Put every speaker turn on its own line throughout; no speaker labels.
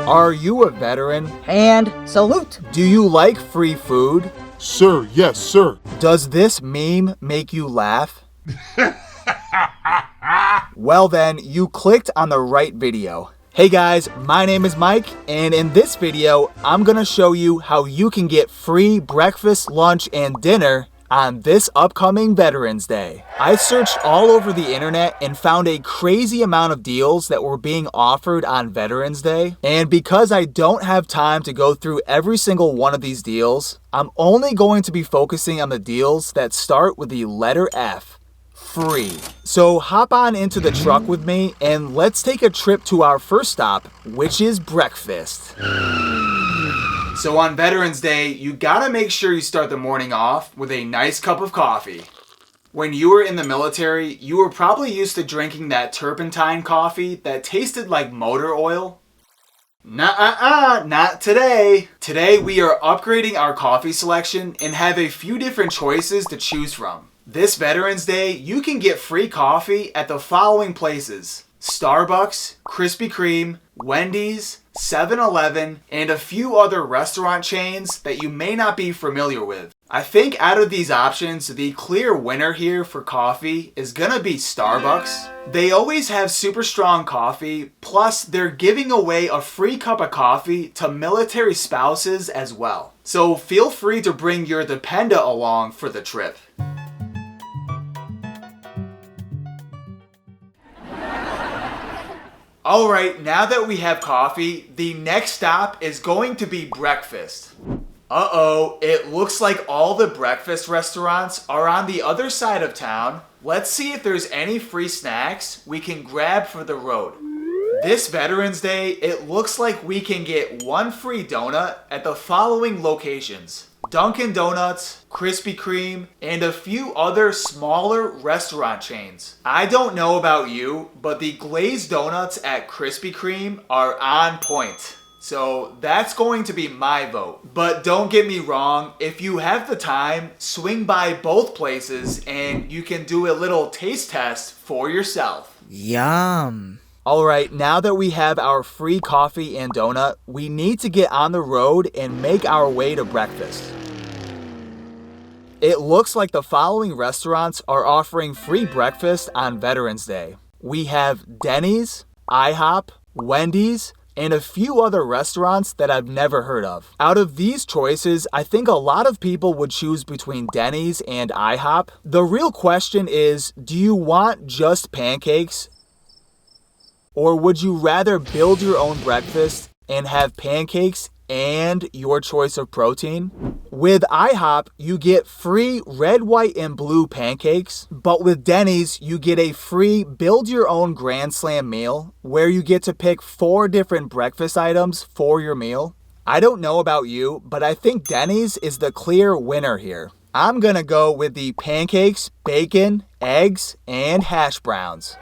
Are you a veteran?
And salute.
Do you like free food?
Sir, yes, sir.
Does this meme make you laugh? Well then, you clicked on the right video. Hey guys, my name is Mike, and in this video, I'm gonna show you how you can get free breakfast, lunch, and dinner on this upcoming Veterans Day. I searched all over the internet and found a crazy amount of deals that were being offered on Veterans Day. And because I don't have time to go through every single one of these deals, I'm only going to be focusing on the deals that start with the letter F. Free. So hop on into the truck with me and let's take a trip to our first stop, which is breakfast. So on Veterans Day, you gotta make sure you start the morning off with a nice cup of coffee. When you were in the military, you were probably used to drinking that turpentine coffee that tasted like motor oil. Not today. Today we are upgrading our coffee selection and have a few different choices to choose from. This Veterans Day, you can get free coffee at the following places: Starbucks, Krispy Kreme, Wendy's, 7-Eleven, and a few other restaurant chains that you may not be familiar with. I think out of these options, the clear winner here for coffee is gonna be Starbucks. They always have super strong coffee, plus they're giving away a free cup of coffee to military spouses as well. So feel free to bring your dependent along for the trip. Alright, now that we have coffee, the next stop is going to be breakfast. Uh-oh, it looks like all the breakfast restaurants are on the other side of town. Let's see if there's any free snacks we can grab for the road. This Veterans Day, it looks like we can get one free donut at the following locations: Dunkin' Donuts, Krispy Kreme, and a few other smaller restaurant chains. I don't know about you, but the glazed donuts at Krispy Kreme are on point. So that's going to be my vote. But don't get me wrong, if you have the time, swing by both places and you can do a little taste test for yourself.
Yum.
Alright, now that we have our free coffee and donut, we need to get on the road and make our way to breakfast. It looks like the following restaurants are offering free breakfast on Veterans Day. We have Denny's, IHOP, Wendy's, and a few other restaurants that I've never heard of. Out of these choices, I think a lot of people would choose between Denny's and IHOP. The real question is, do you want just pancakes? Or would you rather build your own breakfast and have pancakes and your choice of protein? With IHOP, you get free red, white, and blue pancakes, but with Denny's, you get a free build your own Grand Slam meal where you get to pick 4 different breakfast items for your meal. I don't know about you, but I think Denny's is the clear winner here. I'm gonna go with the pancakes, bacon, eggs, and hash browns.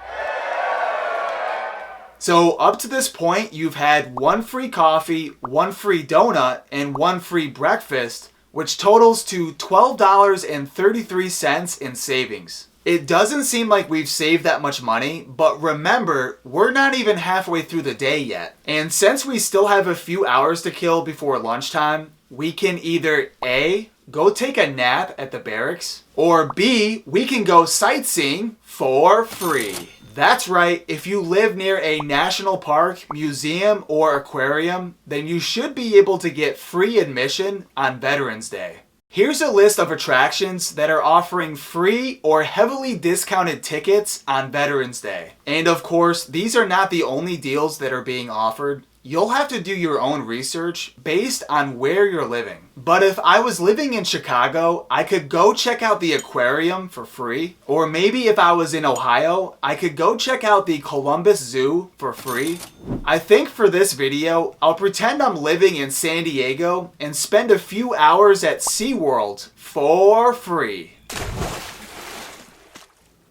So up to this point, you've had one free coffee, one free donut, and one free breakfast, which totals to $12.33 in savings. It doesn't seem like we've saved that much money, but remember, we're not even halfway through the day yet. And since we still have a few hours to kill before lunchtime, we can either A, go take a nap at the barracks, or B, we can go sightseeing for free. That's right, if you live near a national park, museum, or aquarium, then you should be able to get free admission on Veterans Day. Here's a list of attractions that are offering free or heavily discounted tickets on Veterans Day. And of course, these are not the only deals that are being offered. You'll have to do your own research based on where you're living. But if I was living in Chicago, I could go check out the aquarium for free. Or maybe if I was in Ohio, I could go check out the Columbus Zoo for free. I think for this video, I'll pretend I'm living in San Diego and spend a few hours at SeaWorld for free.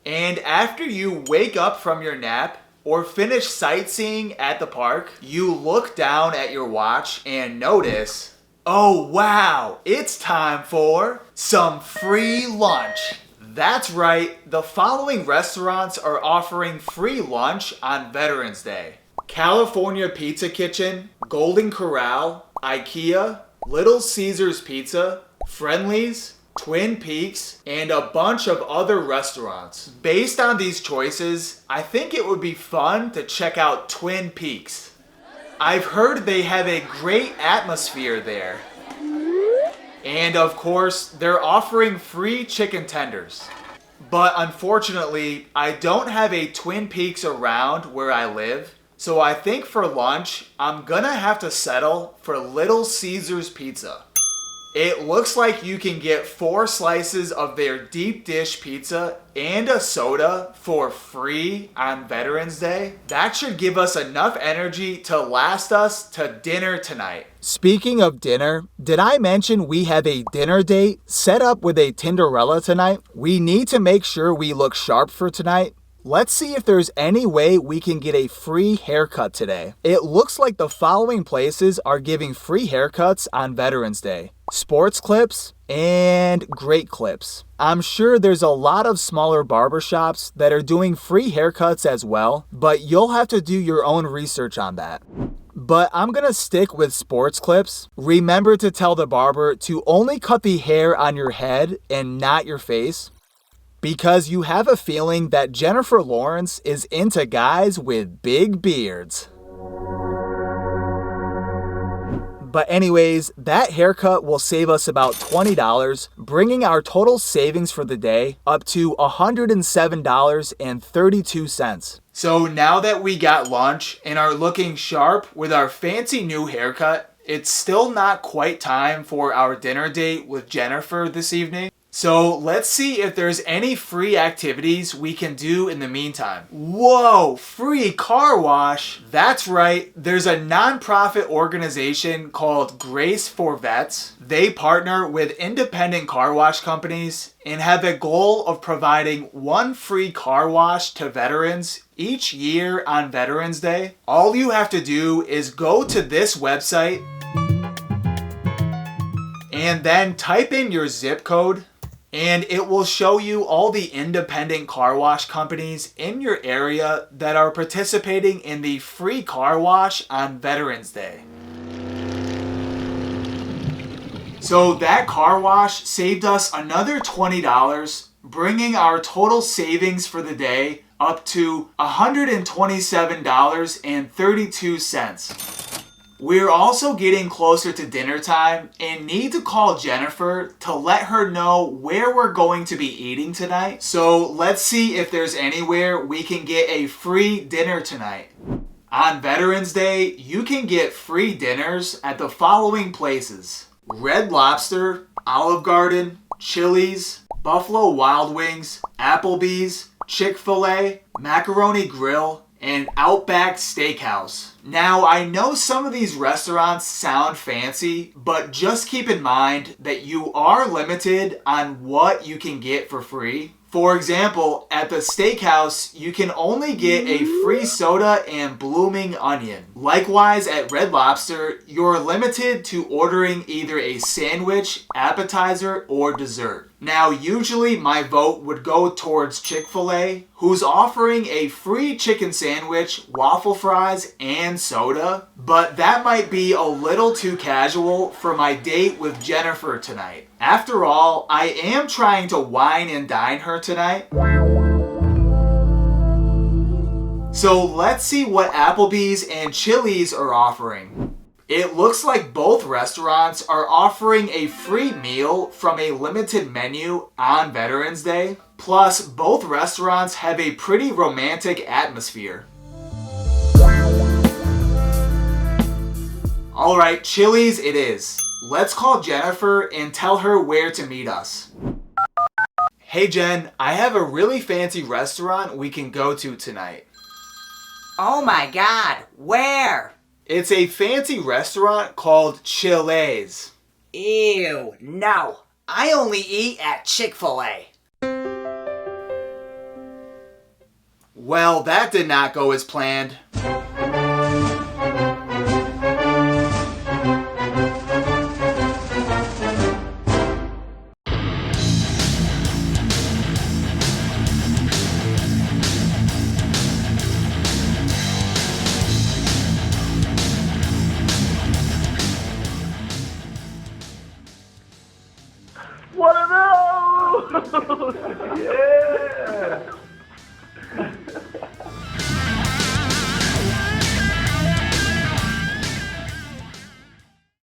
And after you wake up from your nap, or finish sightseeing at the park, you look down at your watch and notice, oh wow, it's time for some free lunch. That's right, the following restaurants are offering free lunch on Veterans Day. California Pizza Kitchen, Golden Corral, IKEA, Little Caesars Pizza, Friendly's, Twin Peaks, and a bunch of other restaurants. Based on these choices, I think it would be fun to check out Twin Peaks. I've heard they have a great atmosphere there. And of course, they're offering free chicken tenders. But unfortunately, I don't have a Twin Peaks around where I live. So I think for lunch, I'm gonna have to settle for Little Caesars Pizza. It looks like you can get 4 slices of their deep dish pizza and a soda for free on Veterans Day. That should give us enough energy to last us to dinner tonight. Speaking of dinner, did I mention we have a dinner date set up with a Tinderella tonight? We need to make sure we look sharp for tonight. Let's see if there's any way we can get a free haircut today. It looks like the following places are giving free haircuts on Veterans Day: Sports Clips and Great Clips. I'm sure there's a lot of smaller barbershops that are doing free haircuts as well, but you'll have to do your own research on that. But I'm gonna stick with Sports Clips. Remember to tell the barber to only cut the hair on your head and not your face, because you have a feeling that Jennifer Lawrence is into guys with big beards. But anyways, that haircut will save us about $20, bringing our total savings for the day up to $107.32. So now that we got lunch and are looking sharp with our fancy new haircut, it's still not quite time for our dinner date with Jennifer this evening. So let's see if there's any free activities we can do in the meantime. Whoa, free car wash. That's right, there's a nonprofit organization called Grace for Vets. They partner with independent car wash companies and have a goal of providing 1 free car wash to veterans each year on Veterans Day. All you have to do is go to this website and then type in your zip code, and it will show you all the independent car wash companies in your area that are participating in the free car wash on Veterans Day. So that car wash saved us another $20, bringing our total savings for the day up to $127.32. We're also getting closer to dinner time and need to call Jennifer to let her know where we're going to be eating tonight. So let's see if there's anywhere we can get a free dinner tonight. On Veterans Day, you can get free dinners at the following places: Red Lobster, Olive Garden, Chili's, Buffalo Wild Wings, Applebee's, Chick-fil-A, Macaroni Grill, and Outback Steakhouse. Now, I know some of these restaurants sound fancy, but just keep in mind that you are limited on what you can get for free. For example, at the steakhouse, you can only get a free soda and blooming onion. Likewise, at Red Lobster, you're limited to ordering either a sandwich, appetizer, or dessert. Now, usually my vote would go towards Chick-fil-A, who's offering a free chicken sandwich, waffle fries, and soda. But that might be a little too casual for my date with Jennifer tonight. After all, I am trying to wine and dine her tonight. So let's see what Applebee's and Chili's are offering. It looks like both restaurants are offering a free meal from a limited menu on Veterans Day. Plus, both restaurants have a pretty romantic atmosphere. Alright, Chili's it is. Let's call Jennifer and tell her where to meet us. Hey Jen, I have a really fancy restaurant we can go to tonight.
Oh my God, where?
It's a fancy restaurant called Chili's.
Ew, no. I only eat at Chick-fil-A.
Well, that did not go as planned.
One of those! Yeah!